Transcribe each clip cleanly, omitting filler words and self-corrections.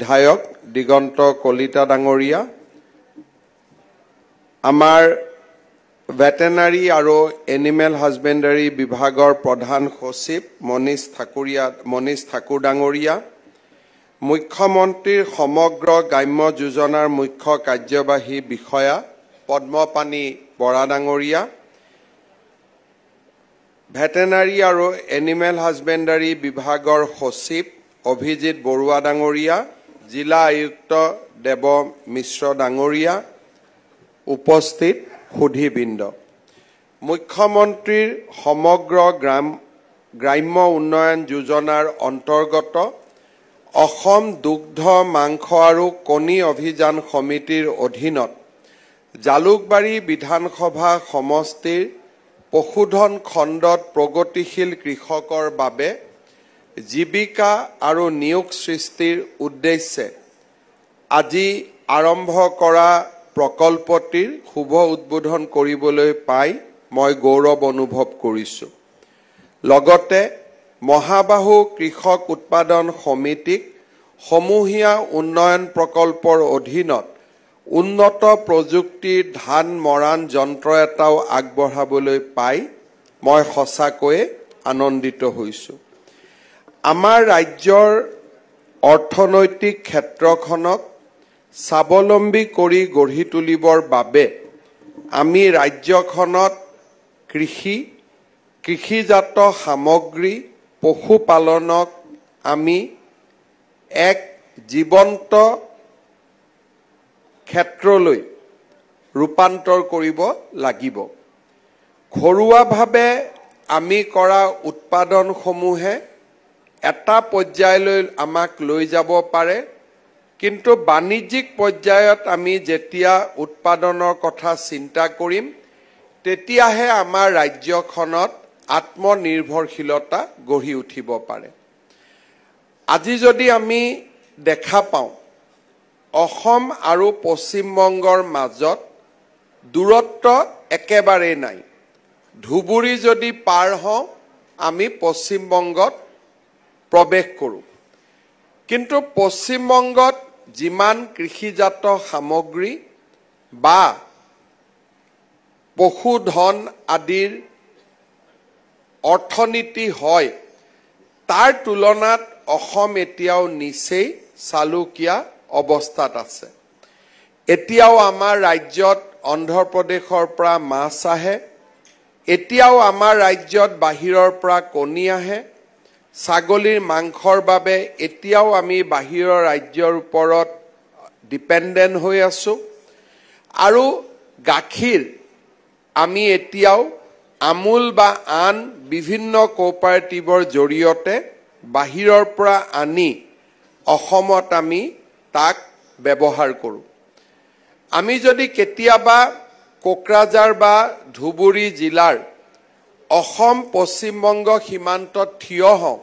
বিধায়ক দিগন্ত কলিতা ডাঙৰীয়া, আমাৰ ভেটেনাৰী আৰু এনিমেল হাজবেণ্ডাৰী বিভাগৰ প্ৰধান সচিব মনীষ ঠাকুৰ ডাঙৰীয়া, মুখ্যমন্ত্ৰীৰ সমগ্ৰ গ্ৰাম্য যোজনাৰ মুখ্য কাৰ্যবাহী বিষয়া পদ্মপাণি বৰা ডাঙৰীয়া, ভেটেনাৰী আৰু এনিমেল হাজবেণ্ডাৰী বিভাগৰ সচিব অভিজিত বৰুৱা ডাঙৰীয়া, জিলা আয়ুক্ত দেৱ মিশ্ৰ ডাঙৰীয়া, উপস্থিত সুধীবৃন্দ। মুখ্যমন্ত্ৰীৰ সমগ্ৰ গ্ৰাম্য উন্নয়ন যোজনাৰ অন্তৰ্গত অসম দুগ্ধ মাংস আৰু কণী অভিযান সমিতিৰ অধীনত জালুকবাৰী বিধানসভা সমষ্টিৰ পশুধন খণ্ডত প্ৰগতিশীল কৃষকৰ বাবে জীৱিকা আৰু নিয়োগ সৃষ্টিৰ উদ্দেশ্যে আজি আৰম্ভ কৰা প্ৰকল্পটিৰ শুভ উদ্বোধন কৰিবলৈ পাই মই গৌৰৱ অনুভৱ কৰিছো। লগতে মহাবাহু কৃষক উৎপাদন সমিতিক সমূহীয়া উন্নয়ন প্ৰকল্পৰ অধীনত উন্নত প্ৰযুক্তিৰ ধান মৰাণ যন্ত্ৰ এটাও আগবঢ়াবলৈ পাই মই সঁচাকৈয়ে আনন্দিত হৈছো। আমাৰ ৰাজ্যৰ অৰ্থনৈতিক ক্ষেত্ৰখনক স্বাৱলম্বী কৰি গঢ়ি তুলিবৰ বাবে আমি ৰাজ্যখনত কৃষিজাত সামগ্ৰী পশুপালনক আমি এক জীৱন্ত ক্ষেত্ৰলৈ ৰূপান্তৰ কৰিব লাগিব। ঘৰুৱাভাৱে আমি কৰা উৎপাদনসমূহে এটা পৰ্যায়লৈ আমাক লৈ যাব পাৰে, কিন্তু বাণিজ্যিক পৰ্যায়ত আমি যেতিয়া উৎপাদনৰ কথা চিন্তা কৰিম তেতিয়াহে আমাৰ ৰাজ্যখনত আত্মনিৰ্ভৰশীলতা গঢ়ি উঠিব পাৰে। আজি যদি আমি দেখা পাওঁ অসম আৰু পশ্চিমবংগৰ মাজত দূৰত্ব একেবাৰে নাই। ধুবুৰী যদি পাৰ হওঁ আমি পশ্চিমবংগত প্ৰৱেশ কৰোঁ, কিন্তু পশ্চিমবংগত যিমান কৃষিজাত সামগ্ৰী বা পশুধন আদিৰ অৰ্থনীতি হয় তাৰ তুলনাত অসম এতিয়াও নিচেই চালুকীয়া অৱস্থাত আছে। এতিয়াও আমাৰ ৰাজ্যত অন্ধ্ৰপ্ৰদেশৰ পৰা মাছ আহে, এতিয়াও আমাৰ ৰাজ্যত বাহিৰৰ পৰা কণী আহে, ছাগলীৰ মাংসৰ বাবে এতিয়াও আমি বাহিৰৰ ৰাজ্যৰ ওপৰত ডিপেণ্ডেণ্ট হৈ আছো, আৰু গাখীৰ আমি এতিয়াও আমুল বা আন বিভিন্ন কোঅপাৰেটিভৰ জৰিয়তে বাহিৰৰ পৰা আনি অসমত আমি তাক ব্যৱহাৰ কৰোঁ। আমি যদি কেতিয়াবা কোকৰাঝাৰ বা ধুবুৰী জিলাৰ অসম পশ্চিমবংগ সীমান্তত থিয় হওঁ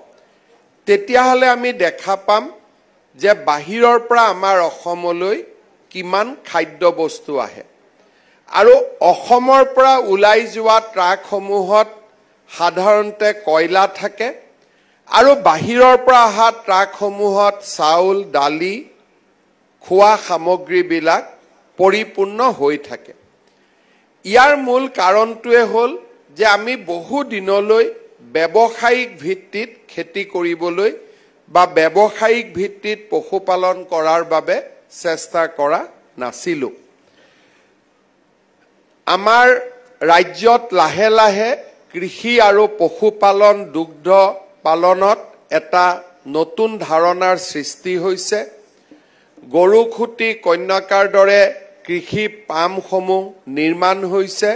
তেতিয়াহ'লে আমি দেখা পাম যে বাহিৰৰ পৰা আমাৰ অসমলৈ কিমান খাদ্যবস্তু আহে, আৰু অসমৰ পৰা ওলাই যোৱা ট্ৰাকসমূহত সাধাৰণতে কয়লা থাকে, আৰু বাহিৰৰ পৰা অহা ট্ৰাকসমূহত চাউল দালি খোৱা সামগ্ৰীবিলাক পৰিপূৰ্ণ হৈ থাকে। ইয়াৰ মূল কাৰণটোৱে হ'ল যে আমি বহু দিনলৈ ব্যৱসায়িক ভিত্তিত খেতি কৰিবলৈ বা ব্যৱসায়িক ভিত্তিত পশুপালন কৰাৰ বাবে চেষ্টা কৰা নাছিলোঁ। আমাৰ ৰাজ্যত লাহে লাহে কৃষি আৰু পশুপালন দুগ্ধ পালনত এটা নতুন ধাৰণাৰ সৃষ্টি হৈছে। গৰুখুটি কন্যাকাৰ দৰে কৃষি পামসমূহ নিৰ্মাণ হৈছে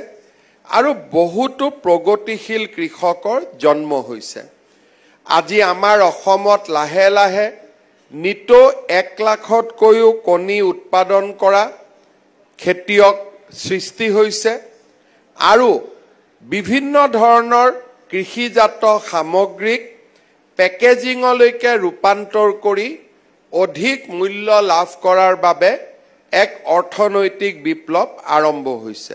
আৰু বহুতো প্ৰগতিশীল কৃষকৰ জন্ম হৈছে। আজি আমাৰ অসমত লাহে লাহে নিতৌ 1 লাখতকৈও কণী উৎপাদন কৰা খেতিয়ক সৃষ্টি হৈছে, আৰু বিভিন্ন ধৰণৰ কৃষিজাত সামগ্ৰীক পেকেজিঙলৈকে ৰূপান্তৰ কৰি অধিক মূল্য লাভ কৰাৰ বাবে এক অৰ্থনৈতিক বিপ্লৱ আৰম্ভ হৈছে।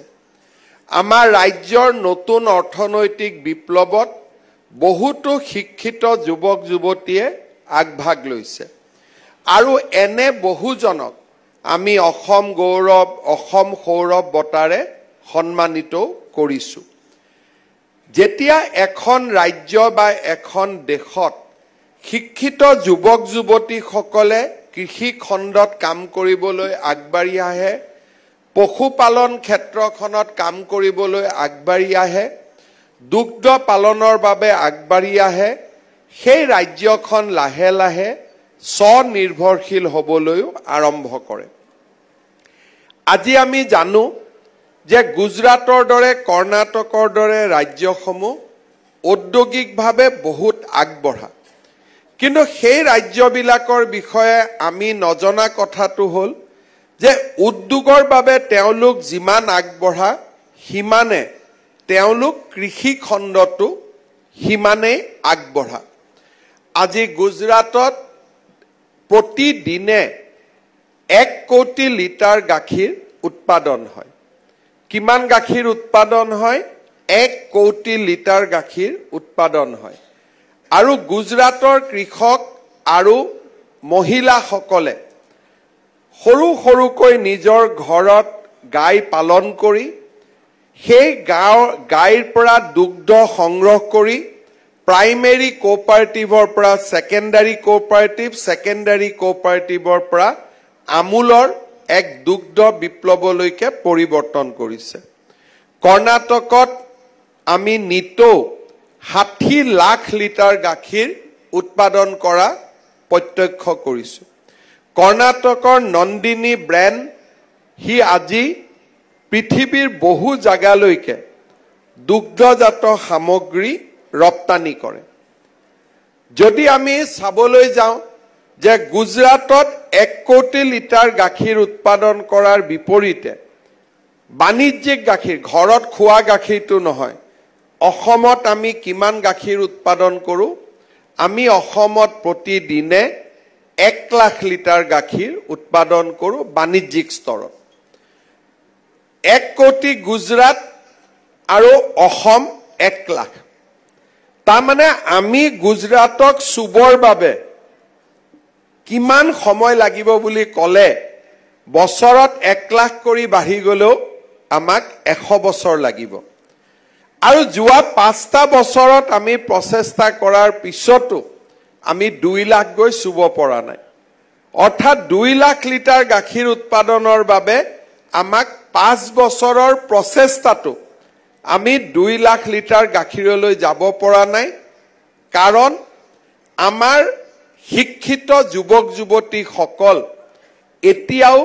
আমাৰ ৰাজ্যৰ নতুন অৰ্থনৈতিক বিপ্লৱত বহুতো শিক্ষিত যুৱক যুৱতীয়ে আগভাগ লৈছে। আৰু এনে বহুজনক আমি অসম গৌৰৱ অসম সৌৰভ বঁটাৰে সন্মানিত কৰিছো যেতিয়া এখন ৰাজ্য বা এখন দেশত শিক্ষিত যুৱক যুৱতীসকলে কৃষি খণ্ডত কাম কৰিবলৈ আগবাঢ়ি আহে পশুপালন ক্ষেত্ৰখনত কাম কৰিবলৈ আগবাঢ়ি আহে দুগ্ধ পালনৰ বাবে আগবাঢ়ি আহে সেই ৰাজ্যখন লাহে লাহে স্বনিৰ্ভৰশীল হ'বলৈ আৰম্ভ কৰে আজি আমি জানো যে গুজৰাটৰ দৰে কৰ্ণাটকৰ দৰে ৰাজ্যসমূহ ঔদ্যোগিকভাৱে বহুত আগবঢ়া কিন্তু সেই ৰাজ্যবিলাকৰ বিষয়ে আমি নজনা কথাটো হ'ল যে উদ্যোগৰ বাবে তেওঁলোক যিমান আগবঢ়া হিমানে তেওঁলোক কৃষি খণ্ডটো হিমানে আগবঢ়া আজি গুজৰাটত প্ৰতিদিনে 1 কোটি লিটাৰ গাখীৰ উৎপাদন হয় কিমান গাখীৰ উৎপাদন হয় 1 কোটি লিটাৰ গাখীৰ উৎপাদন হয় আৰু গুজৰাটৰ কৃষক আৰু মহিলাসকলে সৰু সৰুকৈ নিজৰ ঘৰত গাই পালন কৰি সেই গাইৰ পৰা দুগ্ধ সংগ্ৰহ কৰি প্ৰাইমেৰী কোঅপাৰেটিভৰ পৰা সেকেন্ডাৰী কোঅপাৰেটিভৰ পৰা আমুলৰ এক দুগ্ধ বিপ্লৱলৈকে পৰিৱৰ্তন কৰিছে কৰ্ণাটকত আমি নিতৌ 60 লাখ লিটাৰ গাখীৰ উৎপাদন কৰা প্ৰত্যক্ষ কৰিছো কৰ্ণাটকৰ নন্দিনী ব্ৰেণ্ড হি আজি পৃথিৱীৰ বহু জাগালৈকে দুগ্ধজাত সামগ্ৰী ৰপ্তানি কৰে যদি আমি চাবলৈ যাওঁ যে গুজৰাটত 1 কোটি লিটাৰ গাখীৰ উৎপাদন কৰাৰ বিপৰীতে বাণিজ্যিক গাখীৰ ঘৰত খোৱা গাখীৰটো নহয় অসমত আমি কিমান গাখীৰ উৎপাদন কৰো আমি অসমত প্ৰতিদিনে 1 লাখ লিটাৰ গাখীৰ উৎপাদন কৰো বাণিজ্যিক স্তৰত 1 কোটি গুজৰাট আৰু অসম 1 লাখ তাৰমানে আমি গুজৰাটক চুবৰ বাবে কিমান সময় লাগিব বুলি কলে বছৰত 1 লাখ কৰি বাঢ়ি গলেও আমাক 100 বছৰ লাগিব আৰু যোৱা 5টা বছৰত আমি প্ৰচেষ্টা কৰাৰ পিছতো আমি 2 লাখ গৈ চুব পৰা নাই অৰ্থাৎ 2 লাখ লিটাৰ গাখীৰ উৎপাদনৰ বাবে আমাক 5 বছৰৰ প্ৰচেষ্টাটো আমি 2 লাখ লিটাৰ গাখীৰলৈ যাব পৰা নাই কাৰণ আমাৰ শিক্ষিত যুৱক যুৱতীসকল এতিয়াও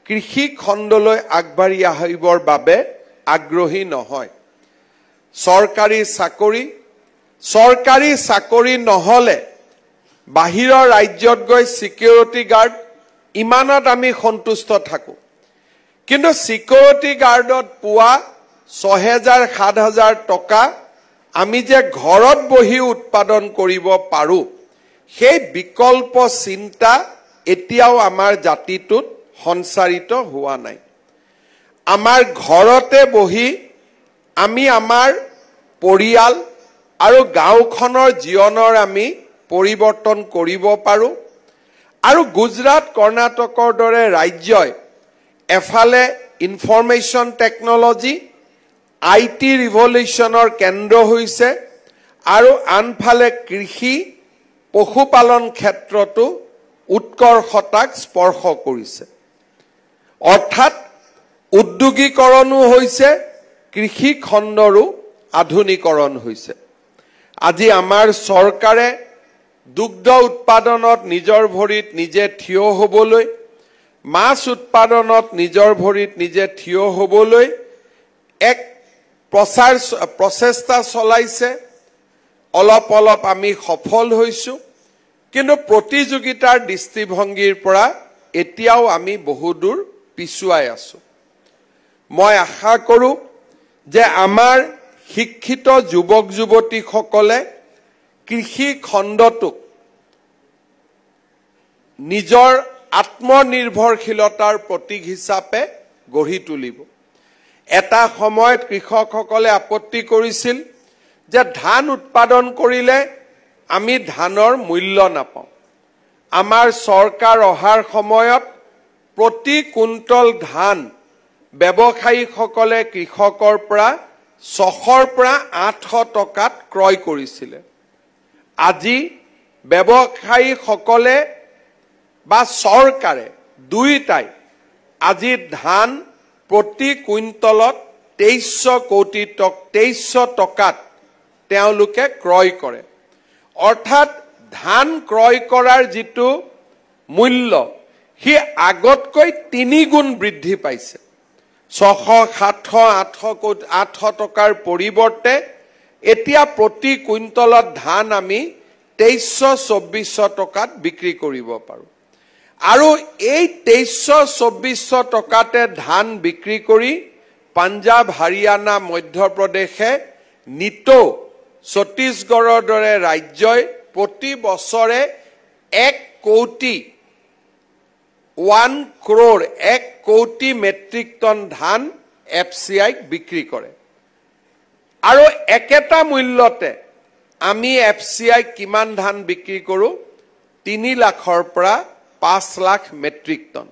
কৃষি খণ্ডলৈ আগবাঢ়ি আহিবৰ বাবে আগ্ৰহী নহয় চৰকাৰী চাকৰি নহলে বাহিৰৰ ৰাজ্যত গৈ সিকিউৰিটি গাৰ্ড ইমানত আমি সন্তুষ্ট থাকো কিন্তু সিকিউৰিটি গাৰ্ডত পোৱা 6000-7000 টকা আমি যে ঘৰত বহি উৎপাদন কৰিব পাৰো সেই বিকল্প চিন্তা এতিয়াও আমাৰ জাতিটোত সঞ্চাৰিত হোৱা নাই আমাৰ ঘৰতে বহি আমি আমাৰ পৰিয়াল আৰু গাঁওখনৰ জীৱনৰ আমি পৰিৱৰ্তন কৰিব পাৰো আৰু গুজৰাট কৰ্ণাটকৰ দৰে ৰাজ্যই এফালে ইনফৰমেশন টেকনলজি আইটি ৰিভলিউচনৰ কেন্দ্ৰ হৈছে আৰু আনফালে কৃষি পশুপালন ক্ষেত্ৰটো উৎকৰ্ষতাক স্পৰ্শ কৰিছে অৰ্থাৎ উদ্যোগীকৰণো হৈছে কৃষি খণ্ডৰো আধুনিকৰণ হৈছে আজি আমাৰ চৰকাৰে দুগ্ধ উৎপাদনত নিজৰ ভৰিত নিজে থিয় হ'বলৈ মাছ উৎপাদনত নিজৰ ভৰিত নিজে থিয় হ'বলৈ এক প্ৰচেষ্টা চলাইছে অলপ অলপ আমি সফল হৈছো কিন্তু প্ৰতিযোগিতাৰ দৃষ্টিভংগীৰ পৰা এতিয়াও আমি বহুদূৰ পিছুৱাই আছো মই আশা কৰো যে আমাৰ শিক্ষিত যুৱক যুৱতীসকলে কৃষি খণ্ডটোক নিজৰ আত্মনিৰ্ভৰশীলতাৰ প্ৰতীক হিচাপে গঢ়ি তুলিব এটা সময়ত কৃষকসকলে আপত্তি কৰিছিল যে ধান উৎপাদন কৰিলে আমি ধানৰ মূল্য নাপাওঁ আমাৰ চৰকাৰ অহাৰ সময়ত প্ৰতি কুইণ্টল ধান ব্যৱসায়ীসকলে কৃষকৰ পৰা 600ৰ পৰা 800 টকাত ক্ৰয় কৰিছিলে। আজি ব্যৱসায়ীসকলে বা চৰকাৰে দুইটাই আজি ধান প্ৰতি কুইণ্টলত 2300 টকাত তেওঁলোকে ক্ৰয় কৰে। অৰ্থাৎ ধান ক্ৰয় কৰাৰ যিটো মূল্য সি আগতকৈ 3 গুণ বৃদ্ধি পাইছে। 600, 700, 800 টকাৰ পৰিৱৰ্তে এতিয়া প্ৰতি কুইণ্টলত ধান আমি 2300-2400 টকাত বিক্ৰী কৰিব পাৰোঁ। আৰু এই 2300-2400 টকাতে ধান বিক্ৰী কৰি পাঞ্জাৱ, হাৰিয়ানা, মধ্যপ্ৰদেশে নিতৌ ছত্তীশগড়ৰ দৰে ৰাজ্যই প্ৰতি বছৰে 1 কোটি মেট্ৰিক টন ধান FCIক বিক্ৰী কৰে। আৰু একেটা মূল্যতে আমি FCIক কিমান ধান বিক্ৰী কৰোঁ? 3 লাখৰ পৰা 5 লাখ মেট্ৰিক টন।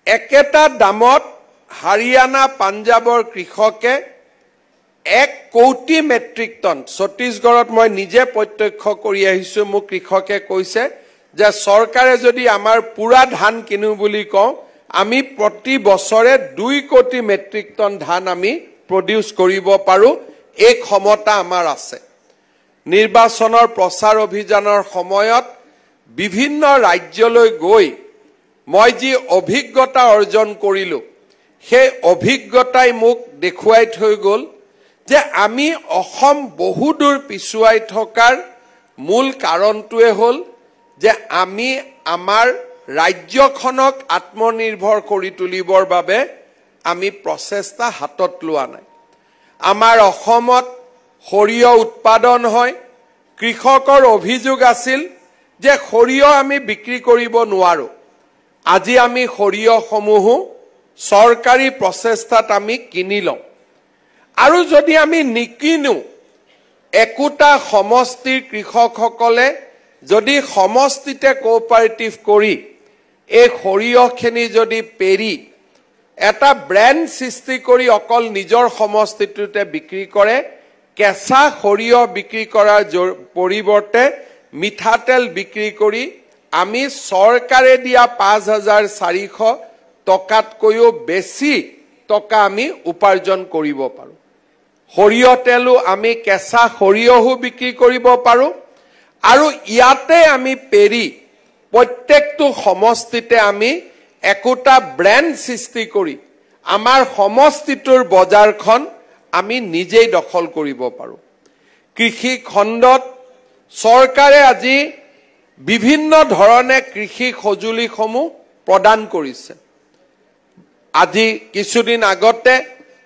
একেটা দামত হাৰিয়ানা, পাঞ্জাৱৰ কৃষকে 1 কোটি মেট্ৰিক টন, ছত্তীশগড়ত মই নিজে প্ৰত্যক্ষ কৰি আহিছোঁ। মোক কৃষকে কৈছে যে চৰকাৰে যদি আমাৰ পুৰা ধান কিনো বুলি কওঁ, আমি প্ৰতি বছৰে 2 কোটি মেট্ৰিক টন ধান আমি প্ৰডিউচ কৰিব পাৰোঁ। এই ক্ষমতা আমাৰ আছে। নিৰ্বাচনৰ প্ৰচাৰ অভিযানৰ সময়ত বিভিন্ন ৰাজ্যলৈ গৈ মই যি অভিজ্ঞতা অৰ্জন কৰিলোঁ, সেই অভিজ্ঞতাই মোক দেখুৱাই থৈ গ'ল যে আমি অসম বহুদূৰ পিছুৱাই থকাৰ মূল কাৰণটোৱে হ'ল যে আমি আমাৰ ৰাজ্যখনক আত্মনিৰ্ভৰ কৰি তুলিবৰ বাবে আমি প্ৰচেষ্টা হাতত লোৱা নাই। আমাৰ অসমত সৰিয়হ উৎপাদন হয়। কৃষকৰ অভিযোগ আছিল যে সৰিয়হ আমি বিক্ৰী কৰিব নোৱাৰোঁ। আজি আমি সৰিয়হসমূহো চৰকাৰী প্ৰচেষ্টাত আমি কিনি লওঁ। আৰু যদি আমি নিকিনো, একোটা সমষ্টিৰ কৃষকসকলে যদি সমষ্টিতে কোঅপাৰেটিভ কৰি এই সৰিয়হখিনি যদি পেৰি এটা ব্ৰেণ্ড সৃষ্টি কৰি অকল নিজৰ সমষ্টিটোতে বিক্ৰী কৰে, কেঁচা সৰিয়হ বিক্ৰী কৰাৰ পৰিৱৰ্তে মিঠাতেল বিক্ৰী কৰি আমি চৰকাৰে দিয়া 5,400 টকাতকৈও বেছি টকা আমি উপাৰ্জন কৰিব পাৰোঁ। সৰিয়হ তেলো আমি কেঁচা সৰিয়হো বিক্ৰী কৰিব পাৰোঁ। আৰু ইয়াতে আমি পেৰি প্ৰত্যেকটো সমষ্টিতে আমি একোটা ব্ৰেণ্ড সৃষ্টি কৰি আমাৰ সমষ্টিটোৰ বজাৰখন আমি নিজেই দখল কৰিব পাৰোঁ। কৃষি খণ্ডত চৰকাৰে আজি বিভিন্ন ধৰণে কৃষি সঁজুলিসমূহ প্ৰদান কৰিছে। আজি কিছুদিন আগতে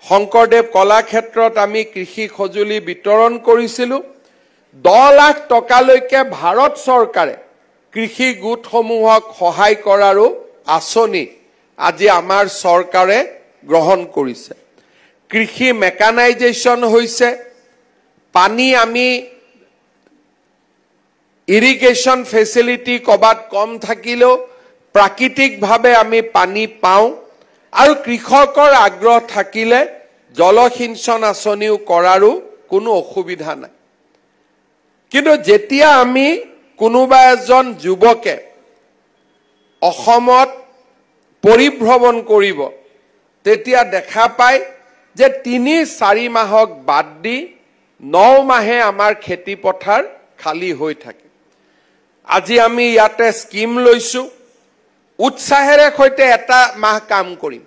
শংকৰদেৱ কলাক্ষেত্ৰত আমি কৃষি সঁজুলি বিতৰণ কৰিছিলোঁ। 10 লাখ টকালৈকে ভাৰত চৰকাৰে কৃষি গোটসমূহক সহায় কৰাৰো আঁচনি আজি আমাৰ চৰকাৰে গ্ৰহণ কৰিছে। কৃষি মেকানাইজেশ্যন হৈছে। পানী আমি ইৰিগেশ্যন ফেচিলিটি ক'ৰবাত কম থাকিলেও প্ৰাকৃতিকভাৱে আমি পানী পাওঁ। আৰু কৃষকৰ আগ্ৰহ থাকিলে জলসিঞ্চন আঁচনিও কৰাৰো কোনো অসুবিধা নাই। কিন্তু যেতিয়া আমি কোনোবা এজন যুৱকে অসমত পৰিভ্ৰমণ কৰিব, তেতিয়া দেখা পায় যে 3-4 মাহক বাদ দি 9 মাহে আমাৰ খেতি পথাৰ খালী হৈ থাকে। আজি আমি ইয়াতে স্কিম লৈছোঁ। উৎসাহেৰে সৈতে এটা মাহ কাম কৰিম।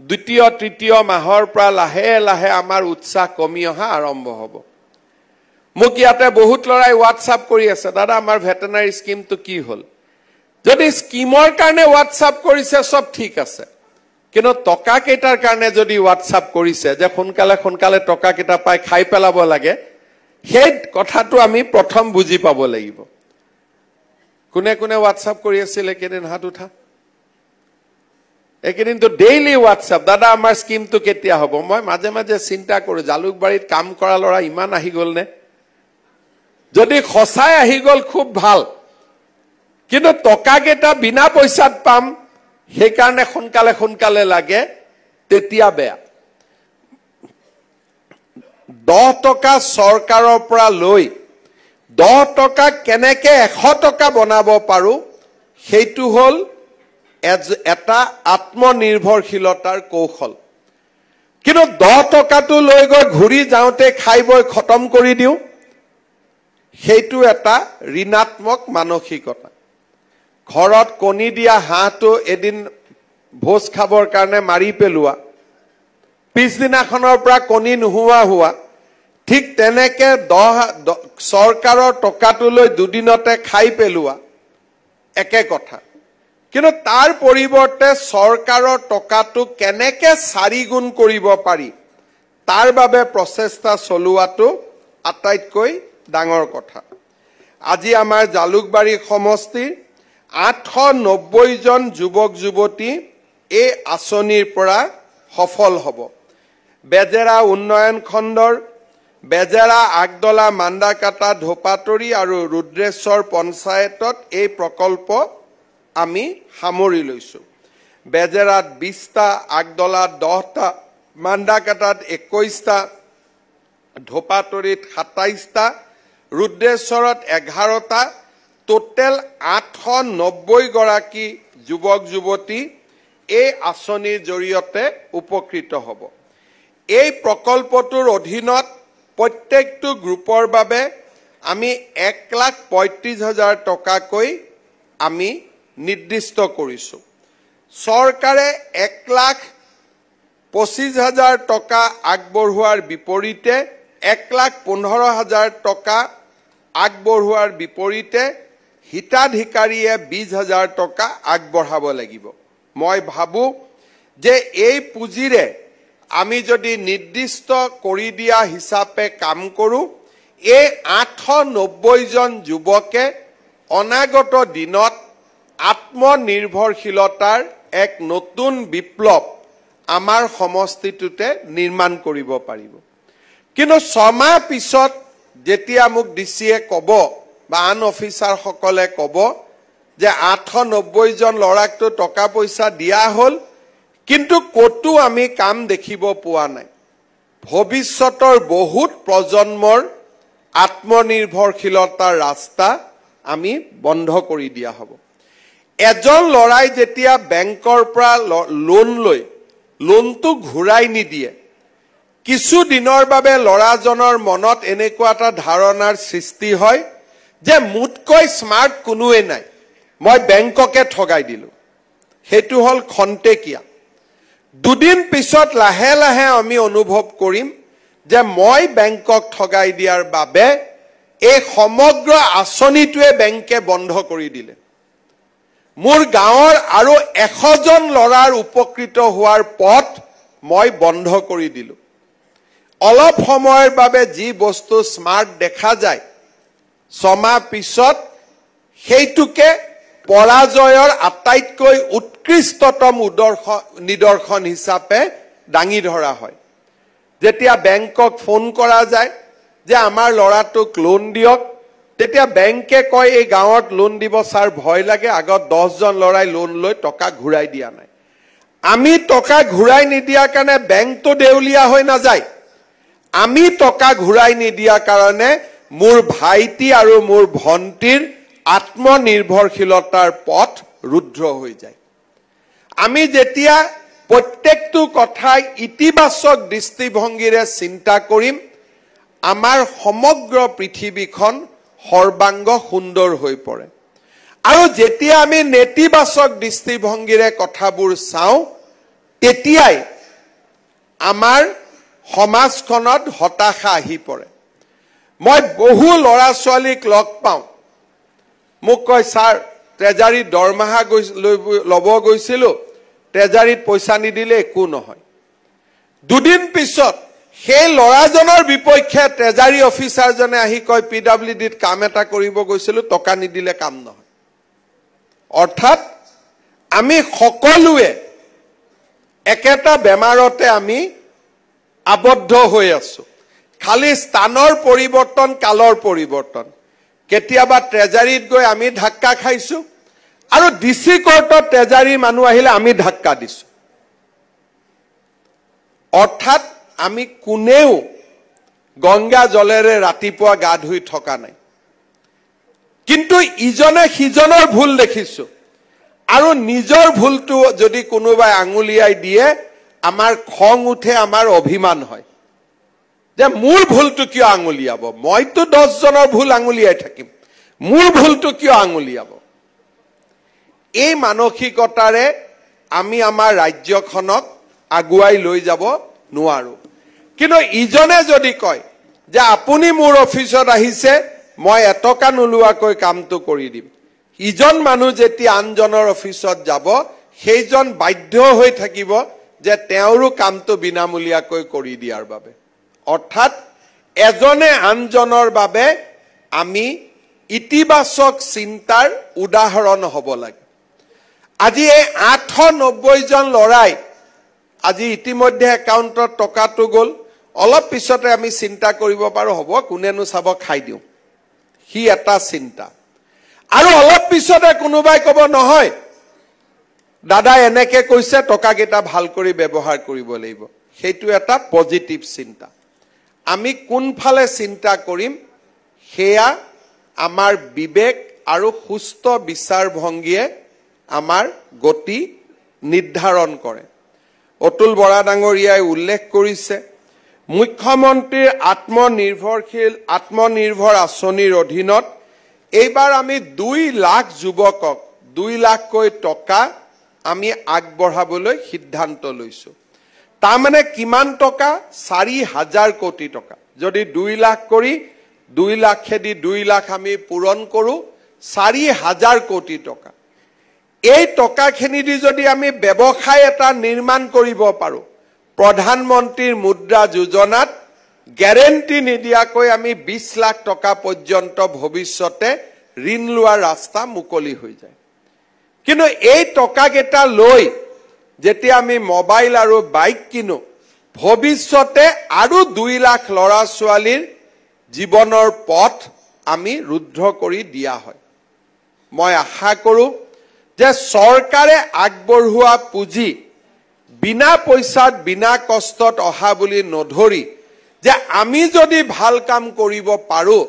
2য়, 3য় মাহৰ পৰা লাহে লাহে আমাৰ উৎসাহ কমি অহা আৰম্ভ হ'ব। মোক ইয়াতে বহুত ল'ৰাই হোৱাটছআপ কৰি আছে, দাদা আমাৰ ভেটেনাৰী স্কিমটো কি হ'ল? যদি স্কিমৰ কাৰণে হোৱাটছআপ কৰিছে চব ঠিক আছে, কিন্তু টকা কেইটাৰ কাৰণে যদি হোৱাটছআপ কৰিছে যে সোনকালে সোনকালে টকা কেইটা পাই খাই পেলাব লাগে, সেই কথাটো আমি প্ৰথম বুজি পাব লাগিব। কোনে কোনে হোৱাটছআপ কৰি আছিল একেদিন হাত উঠা? একেদিনতো ডেইলি হোৱাটছআপ, দাদা আমাৰ স্কিমটো কেতিয়া হ'ব? মই মাজে মাজে চিন্তা কৰোঁ, জালুকবাৰীত কাম কৰা ল'ৰা ইমান আহি গ'ল নে? যদি সঁচাই আহি গ'ল খুব ভাল, কিন্তু টকাকেইটা বিনা পইচাত পাম সেইকাৰণে সোনকালে সোনকালে লাগে তেতিয়া বেয়া 10 টকা চৰকাৰৰ পৰা লৈ 10 টকা কেনেকে 100 টকা বনাব পাৰো সেইটো হল এটা আত্মনিৰ্ভৰশীলতাৰ কৌশল কিন্তু 10 টকাটো লৈ গৈ ঘূৰি যাওঁতে খাই বৈ খতম কৰি দিও সেইটো এটা ঋণাত্মক মানসিকতা ঘৰত কণী দিয়া হাঁহটো এদিন ভোজ খাবৰ কাৰণে মাৰি পেলোৱা পিছদিনাখনৰ পৰা কণী নোহোৱা হোৱা ঠিক তেনেকে চৰকাৰৰ টকাটো লৈ দুদিনতে খাই পেলোৱা একে কথা কিন্তু তাৰ পৰিৱৰ্তে চৰকাৰৰ টকাটো কেনেকে 4 গুণ কৰিব পাৰি তাৰ বাবে প্ৰচেষ্টা চলোৱাটো আটাইতকৈ ডাঙৰ কথা আজি আমাৰ জালুকবাৰী সমষ্টিৰ 890 জন যুৱক যুৱতী এই আঁচনিৰ পৰা সফল হ'ব বেজেৰা উন্নয়ন খণ্ডৰ বেজেৰা আগদলা মান্দাকাটা ধোপাতৰি আৰু ৰুদ্ৰেশ্বৰ পঞ্চায়তত এই প্ৰকল্প আমি সামৰি লৈছো বেজেৰাত 20টা আগদলাত 10টা মান্দাকাটাত 21টা ধোপাতৰিত 27টা ৰুদ্ৰেশ্বৰত 11টা টোটেল 890 গৰাকী যুৱক যুৱতী এই আঁচনিৰ জৰিয়তে উপকৃত হ'ব এই প্ৰকল্পটোৰ অধীনত প্ৰত্যেকটো গ্ৰুপৰ বাবে আমি 1,35,000 টকাকৈ আমি নিৰ্দিষ্ট কৰিছো চৰকাৰে 1,25,000 টকা আগবঢ়োৱাৰ বিপৰীতে 1,15,000 টকা আগবঢ়োৱাৰ বিপৰীতে হিতাধিকাৰীয়ে 20,000 টকা আগবঢ়াব লাগিব মই ভাবো যে এই পুঁজিৰে আমি যদি নিৰ্দিষ্ট কৰি দিয়া হিচাপে কাম কৰো এই 890 জন যুৱকে অনাগত দিনত আত্মনিৰ্ভৰশীলতাৰ এক নতুন বিপ্লৱ আমাৰ সমষ্টিটোতে নিৰ্মাণ কৰিব পাৰিব কিন্তু 6 মাহ পিছত যেতিয়া মোক ডিসিয়ে কব বা আন অফিচাৰ সকলে কব যে 890 জন লৰাকটো টকা পইচা দিয়া হল কিন্তু কতো আমি কাম দেখিব পোৱা নাই ভৱিষ্যতৰ বহুত প্ৰজন্মৰ আত্মনিৰ্ভৰশীলতাৰ ৰাস্তা আমি বন্ধ কৰি দিয়া হ'ব এজন লৰাই যেতিয়া বেংকৰ পৰা লোন লৈ লোনটো ঘূৰাই নিদিয়ে কিছু দিনৰ বাবে লৰাজনৰ মনত এনেকুৱা এটা ধাৰণাৰ সৃষ্টি হয় যে মুতকৈ স্মাৰ্ট কোনোৱে নাই মই বেংককে ঠগাই দিলো হেতু হল খন্তেকিয়া দুদিন পিছত লাহে লাহে আমি অনুভৱ কৰিম যে মই বেংকক ঠগাই দিয়াৰ বাবে এই সমগ্ৰ আঁচনিটোৱে বেংকে বন্ধ কৰি দিলে মোৰ গাঁৱৰ আৰু 100 জন লৰাৰ উপকৃত হোৱাৰ পথ মই বন্ধ কৰি দিলো অলপ সময়ৰ বাবে যি বস্তু স্মাৰ্ট দেখা যায় 6 মাহ পিছত সেইটোকে পৰাজয়ৰ আটাইতকৈ উৎকৃষ্টতম নিদৰ্শন হিচাপে দাঙি ধৰা হয় যেতিয়া বেংকক ফোন কৰা যায় যে আমাৰ লৰাটোক লোন দিয়ক তেতিয়া বেংকে কয় এই গাঁৱত লোন দিব স্যাৰ ভয় লাগে আগত 10 জন লৰাই লোন লৈ টকা ঘূৰাই দিয়া নাই আমি টকা ঘূৰাই নিদিয়া কাৰণে বেংকটো দেউলিয়া হৈ না যায় আমি টকা ঘূৰাই নিদিয়া কাৰণে মোৰ ভাইটি আৰু মোৰ ভন্টিৰ আত্মনিৰ্ভৰশীলতাৰ পথ ৰুদ্ধ হৈ যায় আমি যেতিয়া প্ৰত্যেকটো কথা ইতিবাচক দৃষ্টিভংগীৰে চিন্তা কৰিম আমাৰ সমগ্ৰ পৃথিৱীখন সৰ্বাংগ সুন্দৰ হৈ পৰে আৰু যেতিয়া আমি নেতিবাচক দৃষ্টিভংগীৰে কথাবোৰ চাওঁ তেতিয়াই আমাৰ সমাজখনত হতাশা আহি পৰে মই বহু লৰা ছোৱালীক লগ পাওঁ মোক কয় স্যাৰ ট্ৰেজাৰী দৰমহা লব গৈছিল ট্ৰেজাৰীত পইচা নিদিলে একো নহয় দুদিন পিছত সেই লৰাজনৰ বিপক্ষে ট্ৰেজাৰী অফিচাৰজনে আহি কয় পিডব্লিউডিত কাম এটা কৰিব গৈছিল টকা নিদিলে কাম নহয় অৰ্থাৎ আমি সকলোৱে একেটা বেমাৰতে আমি আবদ্ধ হৈ আছো খালি স্থানৰ পৰিৱৰ্তন কালৰ পৰিৱৰ্তন কেতিয়াবা ট্ৰেজাৰীত গৈ আমি ধাক্কা খাইছো আৰু ডিসি কোৰ্টত তেজাৰী মানুহ আহিলে আমি ধাক্কা দিছো অৰ্থাৎ আমি কোনেও গংগা জলেৰে ৰাতিপুৱা গা ধুই থকা নাই কিন্তু ইজনে সিজনৰ ভুল দেখিছো আৰু নিজৰ ভুলটো যদি কোনোবাই আঙুলিয়াই দিয়ে আমাৰ খং উঠে আমাৰ অভিমান হয় যে মোৰ ভুলটো কিয় আঙুলিয়াব মইতো 10 জনৰ ভুল আঙুলিয়াই থাকিম মোৰ ভুলটো কিয় আঙুলিয়াব এই মানসিকতাৰে আমি আমাৰ ৰাজ্যখনক আগুৱাই লৈ যাব নোৱাৰো কিন্তু ইজনে যদি কয় যে আপুনি মোৰ অফিচত আহিছে মই এটকা নোলোৱাকৈ কামটো কৰি দিম ইজন মানুহ যেতিয়া আনজনৰ অফিচত যাব সেইজন বাধ্য হৈ থাকিব যে তেওঁৰো কামটো বিনামূলীয়াকৈ কৰি দিয়াৰ বাবে অৰ্থাৎ এজনে আনজনৰ বাবে আমি ইতিবাচক চিন্তাৰ উদাহৰণ হ'ব লাগে আজি এই 890 জন লৰাই আজি ইতিমধ্যে একাউণ্টত টকাটো গ'ল অলপ পিছতে আমি চিন্তা কৰিব পাৰো হ'ব কোনেনো চাব খাই দিও হি এটা চিন্তা আৰু অলপ পিছতে কোনোবাই ক'ব নহয় দাদা এনেকে কৈছে টকা কেটা ভাল কৰি ব্যৱহাৰ কৰিব লাগিব সেইটো এটা পজিটিভ চিন্তা আমি কোনফালে চিন্তা কৰিম হেয়া আমাৰ বিবেক আৰু সুস্থ বিচাৰ ভংগীয়ে আমাৰ গতি নিৰ্ধাৰণ কৰে অতুল বৰা ডাঙৰীয়াই উল্লেখ কৰিছে মুখ্যমন্ত্ৰীৰ আত্মনিৰ্ভৰ আঁচনিৰ অধীনত এইবাৰ আমি 2 লাখ যুৱকক 2 লাখকৈ টকা আমি আগবঢ়াবলৈ সিদ্ধান্ত লৈছো তাৰ মানে কিমান টকা 4000 কোটি টকা যদি 2 লাখ কৰি 2 লাখেদি 2 লাখ আমি পূৰণ কৰো 4000 কোটি টকা এই টকাখিনি দি যদি আমি ব্যৱসায় এটা নিৰ্মাণ কৰিব পাৰো প্ৰধানমন্ত্ৰীৰ মুদ্ৰা যোজনাত গ্যাৰেণ্টি নিদিয়াকৈ আমি 20 লাখ টকা পৰ্যন্ত ভৱিষ্যতে ঋণ লোৱাৰ ৰাস্তা মুকলি হৈ যায় কিন্তু এই টকা কেটা লৈ যেতিয়া আমি মোবাইল আৰু বাইক কিনো ভৱিষ্যতে আৰু 2 লাখ লৰা ছোৱালীৰ জীৱনৰ পথ আমি ৰুদ্ধ কৰি দিয়া হয় মই আশা কৰো যে চৰকাৰে আগবঢ়োৱা পুঁজি বিনা পইচাত বিনা কষ্টত অহা বুলি নধৰি যে আমি যদি ভাল কাম কৰিব পাৰো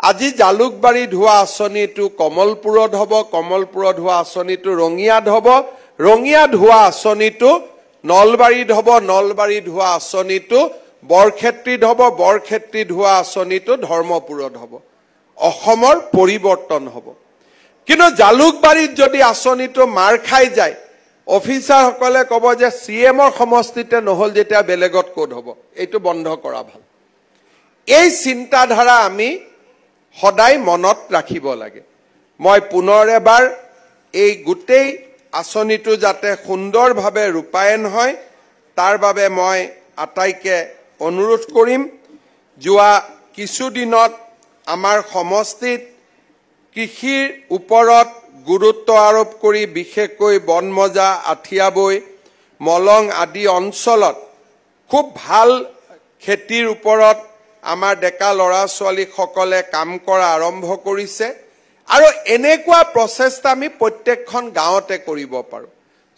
আজি জালুকবাৰী ধোৱা আঁচনিটো কমলপুৰত হ'ব কমলপুৰত ধোৱা আঁচনিটো ৰঙিয়াত হ'ব ৰঙিয়া ধোৱা আঁচনিটো নলবাৰীত হ'ব নলবাৰী ধোৱা আঁচনিটো বৰক্ষেত্ৰীত হ'ব বৰক্ষেত্ৰী ধোৱা আঁচনিটো ধৰ্মপুৰত হ'ব অসমৰ পৰিৱৰ্তন হ'ব কিন্তু জালুকবাৰীত যদি আঁচনিটো মাৰ খাই যায় অফিচাৰ সকলে ক'ব যে সিএমৰ সমষ্টিতে নহল যেতিয়া বেলেগত কোড হ'ব এইটো বন্ধ কৰা ভাল এই চিন্তাধাৰা আমি সদায় মনত ৰাখিব লাগে মই পুনৰ এবাৰ এই গোটেই আঁচনিটো যাতে সুন্দৰভাৱে ৰূপায়ণ হয় তাৰ বাবে মই আটাইকে অনুৰোধ কৰিম যোৱা কিছুদিনত আমাৰ সমষ্টিত কৃষিৰ ওপৰত গুৰুত্ব আৰোপ কৰি বিশেষকৈ বনমজা আঠিয়াবৈ মলং আদি অঞ্চলত খুব ভাল খেতিৰ ওপৰত আমাৰ ডেকা লৰা ছোৱালী সকলে কাম কৰা আৰম্ভ কৰিছে আৰু এনেকুৱা প্ৰচেষ্টা আমি প্ৰত্যেকখন গাঁৱতে কৰিব পাৰো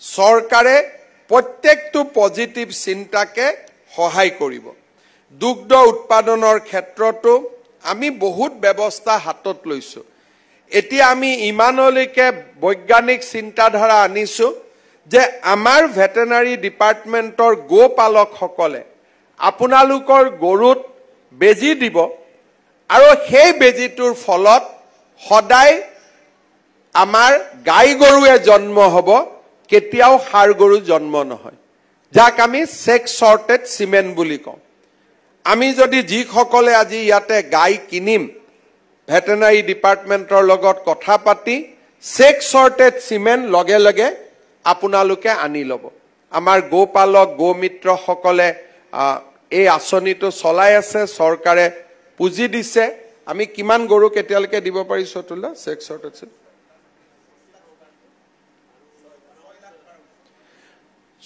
চৰকাৰে প্ৰত্যেকটো পজিটিভ চিন্তাকে সহায় কৰিব দুগ্ধ উৎপাদনৰ ক্ষেত্ৰতো আমি বহুত ব্যৱস্থা হাতত লৈছো এতিয়া আমি ইমানলৈকে বৈজ্ঞানিক চিন্তাধাৰা আনিছো যে আমাৰ ভেটেনাৰী ডিপাৰ্টমেন্টৰ গোপালক সকলে আপোনালোকৰ গৰুত বেজি দিব আৰু সেই বেজিটোৰ ফলত সদায় আমাৰ গাই গৰুৱে জন্ম হ'ব কেতিয়াও হাড় গৰু জন্ম নহয় যাক আমি সেক্স শৰ্টেড সিমেন্ট বুলি কওঁ আমি যদি যি সকলে আজি ইয়াতে গাই কিনিম ভেটেনাৰী ডিপাৰ্টমেন্টৰ লগত কথা পাতি সেক্স শৰ্টেড সিমেন্ট লগে লগে আপোনালোকে আনি ল'ব আমাৰ গোপালক গোমিত্ৰ সকলে এই আঁচনিটো চলাই আছে চৰকাৰে পুঁজি দিছে আমি কিমান গৰু কেতিয়ালৈকে দিব পাৰিছো তুলা সেক্স শৰ্টেড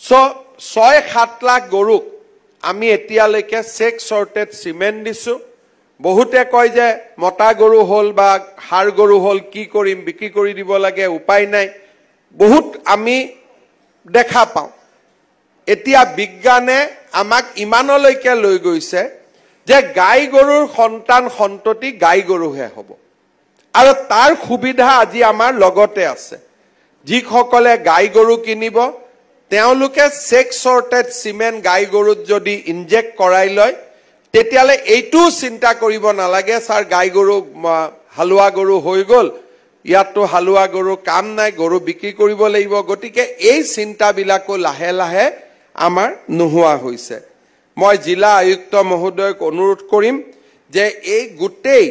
6-7 লাখ গৰুক আমি এতিয়ালৈকে সেক্স শৰ্টেড সিমেন্ট দিছো বহুতে কয় যে মতা গৰু হল বা হাড় গৰু হল কি কৰিম বিক্ৰী কৰি দিব লাগে উপায় নাই বহুত আমি দেখা পাওঁ এতিয়া বিজ্ঞানে আমাক ইমানলৈকে লৈ গৈছে যে গাই গৰুৰ সন্তান সন্ততি গাই গৰুহে হ'ব আৰু তাৰ সুবিধা আজি আমাৰ লগতে আছে যিসকলে গাই গৰু কিনিব তেওঁলোকে চেক সৰ্টেড সিমেন্ট গাই গৰুত যদি ইনজেক্ট কৰাই লয় তেতিয়ালে এইটো চিন্তা কৰিব নালাগে স্যাৰ গাই গৰু হালুৱা গৰু হৈ গল ইয়াতো হালুৱা গৰু কাম নাই গৰু বিক্ৰী কৰিব লাগিব গতিকে এই চিন্তাবিলাকো লাহে লাহে আমাৰ নোহোৱা হৈছে মই জিলা আয়ুক্ত মহোদয়ক অনুৰোধ কৰিম যে এই গোটেই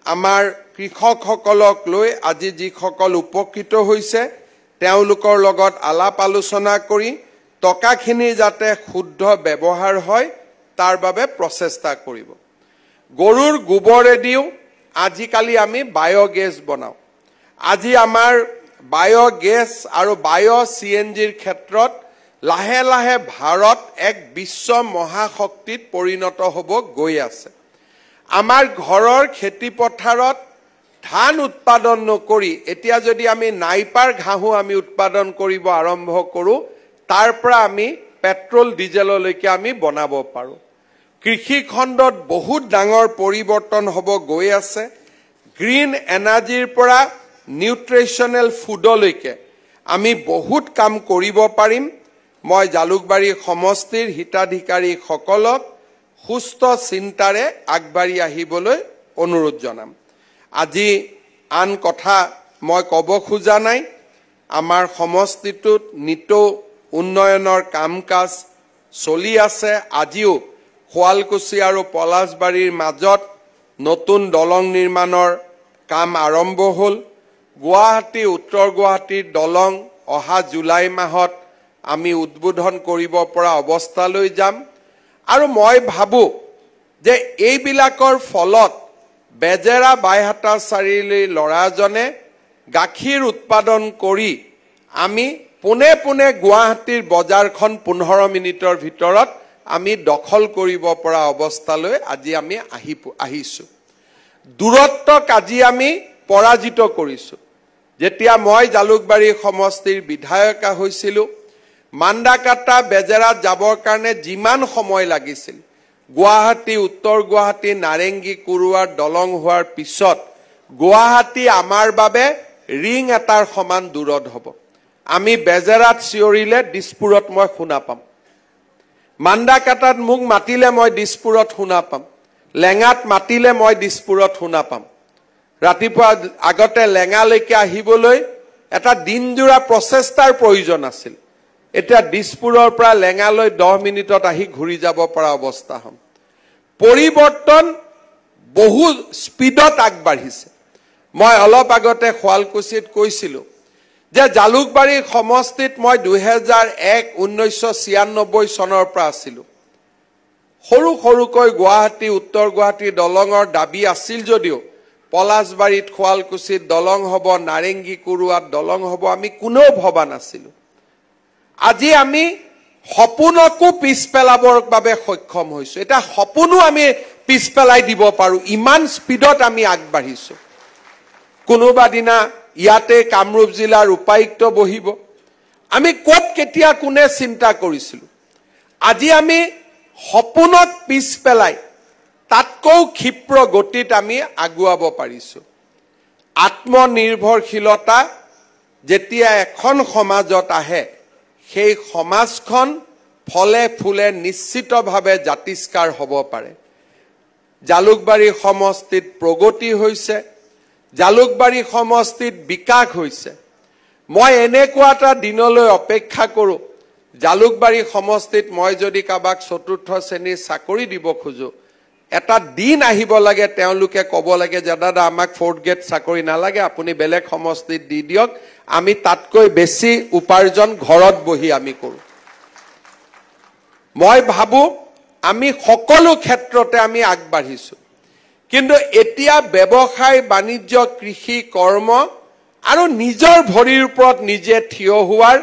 আমাৰ কৃষকসকলক লৈ আজি যিসকল উপকৃত হৈছে তেওঁলোকৰ লগত আলাপ আলোচনা কৰি টকাখিনি যাতে শুদ্ধ ব্যৱহাৰ হয় তাৰ বাবে প্ৰচেষ্টা কৰিব গৰুৰ গোবৰেদিও আজিকালি আমি বায়োগেছ বনাও আজি আমাৰ বায়োগেছ আৰু বায়ো সিএনজিৰ ক্ষেত্ৰত লাহে লাহে ভাৰত এক বিশ্ব মহাশক্তিত পৰিণত হ'ব গৈ আছে আমাৰ ঘৰৰ খেতি পথাৰত ধান উৎপাদন নকৰি এতিয়া যদি আমি নাইপাৰ ঘাঁহু আমি উৎপাদন কৰিব আৰম্ভ কৰো তাৰ পৰা আমি পেট্ৰল ডিজেললৈকে আমি বনাব পাৰো কৃষি খণ্ডত বহুত ডাঙৰ পৰিৱৰ্তন হ'ব গৈ আছে গ্ৰীণ এনাৰ্জিৰ পৰা নিউট্ৰিশনেল ফুডলৈকে আমি বহুত কাম কৰিব পাৰিম মই জালুকবাৰী সমষ্টিৰ হিতাধিকাৰী সকলক সুস্থ চিন্তাৰে আগবাঢ়ি আহিবলৈ অনুৰোধ জনাম আজি আন কথা মই ক'ব খোজা নাই আমাৰ সমষ্টিটোত নিতো উন্নয়নৰ কামকাজ চলি আছে আজিও খোৱালকুছি আৰু পলাশবাৰীৰ মাজত নতুন দলং নিৰ্মাণৰ কাম আৰম্ভ হ'ল গুৱাহাটী উত্তৰ গুৱাহাটীৰ দলং অহা জুলাই মাহত আমি উদ্বোধন কৰিব পৰা অৱস্থালৈ যাম আৰু মই ভাবো যে এইবিলাকৰ ফলত বেজেৰা বাইহাটা চাৰিআলিৰ ল'ৰাজনে গাখীৰ উৎপাদন কৰি আমি পুনে পুনে গুৱাহাটীৰ বজাৰখন 15 মিনিটৰ ভিতৰত আমি দখল কৰিব পৰা অৱস্থালৈ আজি আমি আহিছো দূৰত্বক আজি আমি পৰাজিত কৰিছো যেতিয়া মই জালুকবাৰী সমষ্টিৰ বিধায়ক হৈছিলো মান্দাকাটা বেজেৰাত যাবৰ কাৰণে যিমান সময় লাগিছিল গুৱাহাটী উত্তৰ গুৱাহাটী নাৰেংগী কুৰুৱাৰ দলং হোৱাৰ পিছত গুৱাহাটী আমাৰ বাবে ৰিং এটাৰ সমান দূৰত হ'ব আমি বেজেৰাত চিঞৰিলে দিছপুৰত মই শুনা পাম মান্দাকাটাত মোক মাতিলে মই দিছপুৰত শুনা পাম লেঙাত মাতিলে মই দিছপুৰত শুনা পাম ৰাতিপুৱা আগতে লেঙালৈকে আহিবলৈ এটা দিনজোৰা প্ৰচেষ্টাৰ প্ৰয়োজন আছিল এটা দিছপুৰৰ পৰা লেঙালৈ 10 মিনিটত আহি ঘূৰি যাব পৰা অৱস্থা হম পৰিৱৰ্তন বহু স্পিডত আগবাঢ়িছে মই অলপ আগতে খোৱালকুছিত কৈছিলো যে জালুকবাৰী সমষ্টিত মই 1996 চনৰ পৰা আছিলো সৰু সৰুকৈ গুৱাহাটী উত্তৰ গুৱাহাটী দলঙৰ দাবী আছিল যদিও পলাশবাৰীত খোৱালকুছিত দলং হ'ব নাৰেংগী কুৰুৱাত দলং হ'ব আমি কোনেও ভবা নাছিলো আজি আমি সপোনকো পিছ পেলাবৰ বাবে সক্ষম হৈছো এটা সপোনো আমি পিছ পেলাই দিব পাৰো ইমান স্পিডত আমি আগবাঢ়িছো কোনোবা দিনা ইয়াতে কামৰূপ জিলাৰ উপায়ুক্ত বহিব আমি ক'ত কেতিয়া কোনে চিন্তা কৰিছিলো আজি আমি সপোনক পিছ পেলাই তাতকৈ ক্ষিপ্ৰ গতিত আমি আগুৱাব পাৰিছো আত্মনিৰ্ভৰশীলতা যেতিয়া এখন সমাজত আহে সেই সমাজখন ফলে ফুলে নিশ্চিতভাৱে জাতিস্কাৰ হ'ব পাৰে জালুকবাৰী সমষ্টিত প্ৰগতি হৈছে জালুকবাৰী সমষ্টিত বিকাশ হৈছে মই এনেকুৱা এটা দিনলৈ অপেক্ষা কৰো জালুকবাৰী সমষ্টিত মই যদি কাবাক চতুৰ্থ শ্ৰেণীৰ চাকৰি দিব খোজো এটা দিন আহিব লাগে তেওঁলোকে ক'ব লাগে যে দাদা আমাক 4th গ্ৰেড চাকৰি নালাগে আপুনি বেলেগ সমষ্টিত দি দিয়ক আমি তাতকৈ বেছি উপাৰ্জন ঘৰত বহি আমি কৰো মই ভাবো আমি সকলো ক্ষেত্ৰতে আমি আগবাঢ়িছো কিন্তু এতিয়া ব্যৱসায় বাণিজ্য কৃষি কৰ্ম আৰু নিজৰ ভৰিৰ ওপৰত নিজে থিয় হোৱাৰ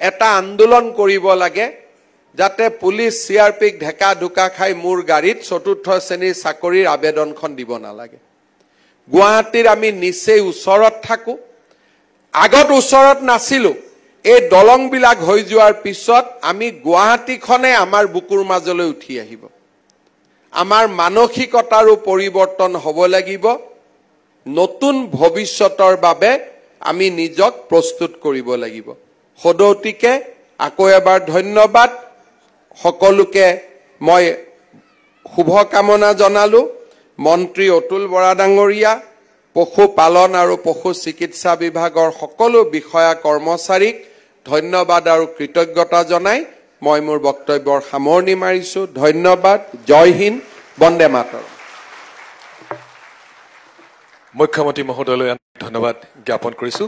এটা আন্দোলন কৰিব লাগে যাতে পুলিচ সিআৰপিক ঢেকা ঢুকা খাই মোৰ গাড়ীত চতুৰ্থ শ্ৰেণীৰ চাকৰিৰ আবেদনখন দিব নালাগে গুৱাহাটীৰ আমি নিচেই ওচৰত থাকো আগত ওচৰত নাছিলো এই দলংবিলাক হৈ যোৱাৰ পিছত আমি গুৱাহাটীখনে আমাৰ বুকুৰ মাজলৈ উঠি আহিব আমাৰ মানসিকতাৰো পৰিৱৰ্তন হ'ব লাগিব নতুন ভৱিষ্যতৰ বাবে আমি নিজক প্ৰস্তুত কৰিব লাগিব সদৌতিকে আকৌ এবাৰ ধন্যবাদ সকলোকে মই শুভকামনা জনালো মন্ত্ৰী অতুল বৰা ডাঙৰীয়া পশুপালন আৰু পশু চিকিৎসা বিভাগৰ সকলো বিষয়া কৰ্মচাৰীক ধন্যবাদ আৰু কৃতজ্ঞতা জনাই মই মোৰ বক্তব্যৰ সামৰণি মাৰিছো ধন্যবাদ জয় হিন্দ বন্দে মাতৰম মুখ্যমন্ত্ৰী মহোদয়লৈ ধন্যবাদ জ্ঞাপন কৰিছো